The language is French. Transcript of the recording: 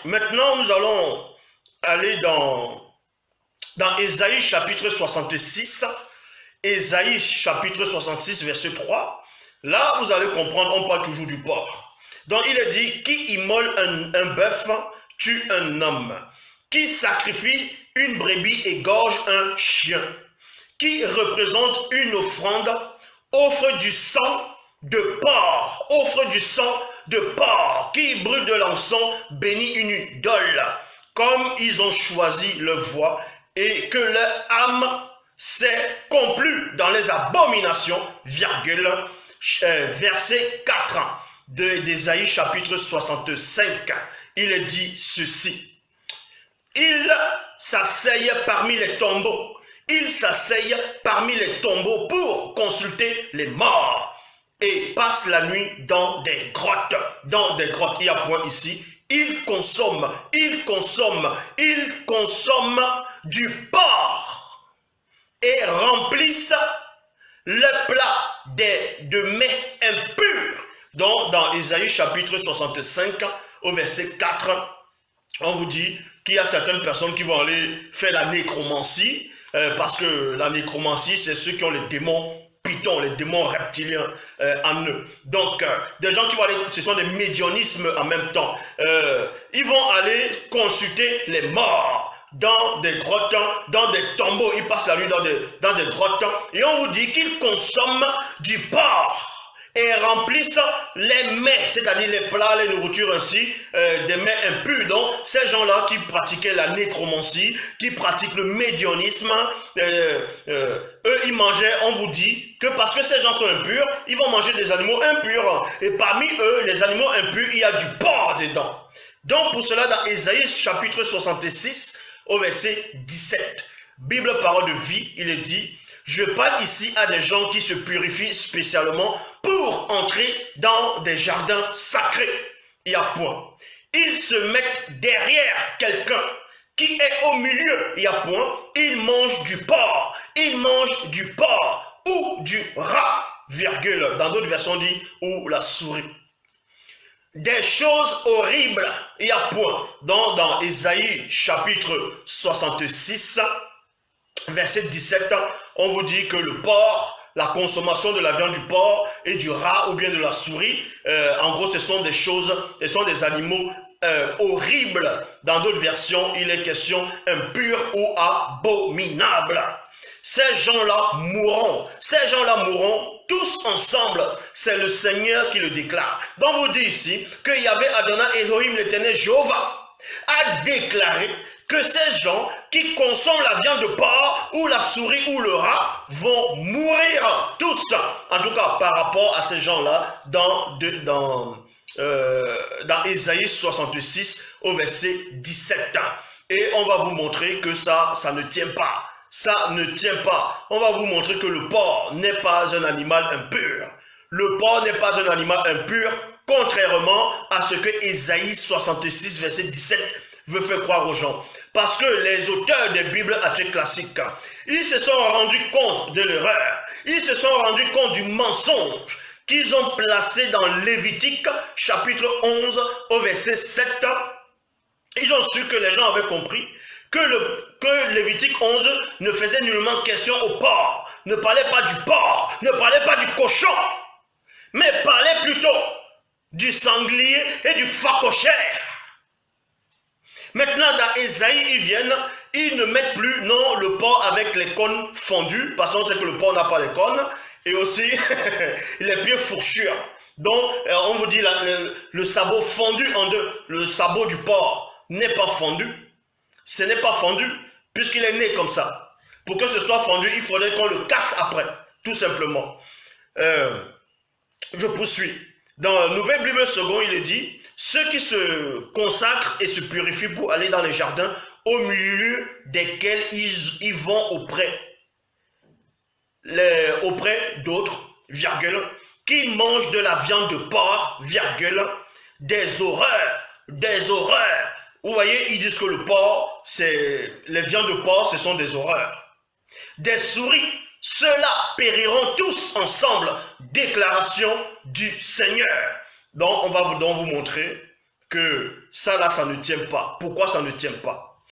maintenant nous allons aller dans Ésaïe chapitre 66, Ésaïe chapitre 66 verset 3. Là vous allez comprendre, on parle toujours du porc. Donc il est dit, qui immole un bœuf tue un homme, qui sacrifie une brebis égorge un chien, qui représente une offrande, offre du sang de porc, offre du sang de porc, qui brûle de l'encens, bénit une idole, comme ils ont choisi leur voie, et que leur âme s'est complue dans les abominations, virgule, verset 4 d'Ésaïe chapitre 65, il est dit ceci. Il s'asseye parmi les tombeaux. Il s'asseye parmi les tombeaux pour consulter les morts et passe la nuit dans des grottes. Dans des grottes, il y a point ici. Il consomme du porc et remplissent le plat de mets impurs. Donc, dans Ésaïe chapitre 65, au verset 4, on vous dit qu'il y a certaines personnes qui vont aller faire la nécromancie, parce que la nécromancie, c'est ceux qui ont les démons pythons, les démons reptiliens en eux. Donc, des gens qui vont aller, ce sont des médianismes en même temps. Ils vont aller consulter les morts dans des grottes, dans des tombeaux. Ils passent la nuit dans des grottes. Et on vous dit qu'ils consomment du porc et remplissent les mets, c'est-à-dire les plats, les nourritures ainsi, des mets impurs. Donc, ces gens-là qui pratiquaient la nécromancie, qui pratiquent le médianisme, eux, ils mangeaient, on vous dit, que parce que ces gens sont impurs, ils vont manger des animaux impurs. Et parmi eux, les animaux impurs, il y a du porc dedans. Donc, pour cela, dans Ésaïe chapitre 66, au verset 17, Bible parole de vie, il est dit, je parle ici à des gens qui se purifient spécialement pour entrer dans des jardins sacrés. Il y a point. Ils se mettent derrière quelqu'un qui est au milieu. Il y a point. Ils mangent du porc. Ils mangent du porc ou du rat, virgule. Dans d'autres versions, on dit ou la souris. Des choses horribles. Il y a point. Dans Ésaïe chapitre 66, verset 17, on vous dit que le porc, la consommation de la viande du porc et du rat ou bien de la souris, en gros ce sont des choses, ce sont des animaux horribles. Dans d'autres versions, il est question impur ou abominable. Ces gens-là mourront tous ensemble. C'est le Seigneur qui le déclare. Donc vous dit ici que Yahvé Adonai Elohim l'éternel Jéhovah a déclaré que ces gens qui consomment la viande de porc ou la souris ou le rat vont mourir tous. En tout cas, par rapport à ces gens-là, dans Ésaïe 66 au verset 17. Et on va vous montrer que ça ne tient pas. Ça ne tient pas. On va vous montrer que le porc n'est pas un animal impur. Le porc n'est pas un animal impur, contrairement à ce que Ésaïe 66 verset 17 veut faire croire aux gens. Parce que les auteurs des Bibles actuelles classiques, ils se sont rendus compte de l'erreur. Ils se sont rendus compte du mensonge qu'ils ont placé dans Lévitique chapitre 11 au verset 7. Ils ont su que les gens avaient compris que Lévitique 11 ne faisait nullement question au porc, ne parlait pas du porc, ne parlait pas du cochon, mais parlait plutôt du sanglier et du phacochère. Maintenant, dans Ésaïe, ils ne mettent plus, non, le porc avec les cônes fondus, parce qu'on sait que le porc n'a pas les cônes, et aussi les pieds fourchures. Donc, on vous dit le sabot fondu en deux, le sabot du porc n'est pas fondu. Ce n'est pas fondu, puisqu'il est né comme ça. Pour que ce soit fondu, il faudrait qu'on le casse après, tout simplement. Je poursuis. Dans la Nouvelle Bible seconde, il est dit, ceux qui se consacrent et se purifient pour aller dans les jardins, au milieu desquels ils vont auprès d'autres, virgule, qui mangent de la viande de porc, virgule, des horreurs. Vous voyez, ils disent que le porc, les viandes de porc, ce sont des horreurs. Des souris, ceux-là périront tous ensemble. Déclaration du Seigneur. Donc, on va vous montrer que ça là, ça ne tient pas. Pourquoi ça ne tient pas?